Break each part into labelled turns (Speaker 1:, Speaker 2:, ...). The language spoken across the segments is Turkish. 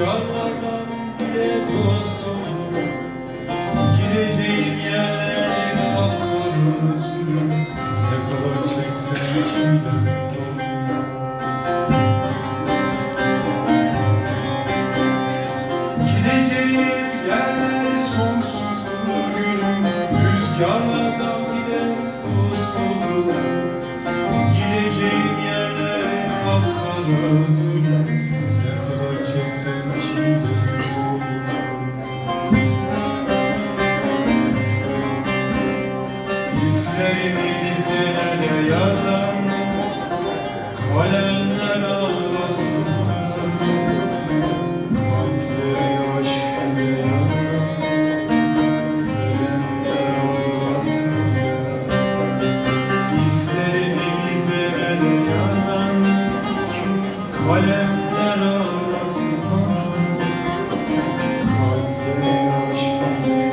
Speaker 1: Rüzgarlardan bile dostum, gideceğim yerler kapkırmızı. Ne kadar çeksem içimden gideceğim yerler sonsuzdur gülüm. Rüzgarlardan bile dostum, gideceğim yerler kapkırmızı. Hislerimi dizelere yazan kalemler ağlasın. Kalpleri aşk ile yanan sevenler ağlasın. Hislerimi dizelere yazan kalemler ağlasın. Kalpleri aşk ile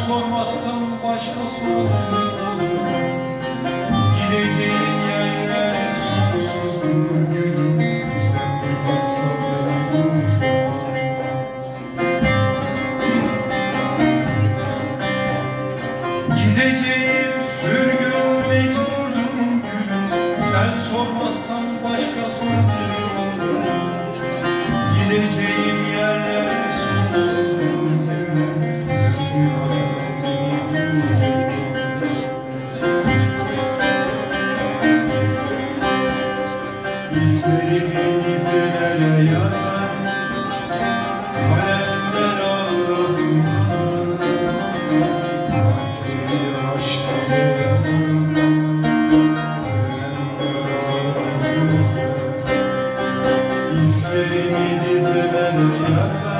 Speaker 1: sormazsam başka sorulmaz. Gideceğim yerler sonsuzdur gülüm. Sen duymazsan beni unutma. Gideceğim sürgün mecburdum gülüm. Sen sormazsan başka sorulmaz. Gideceğim yerler sonsuzdur gülüm. Sen duymazsan hislerimi dizelere yazan kalemler ağlasın. Kalpleri aşk ile yanan sevenler ağlasın. Hislerimi dizelere yazan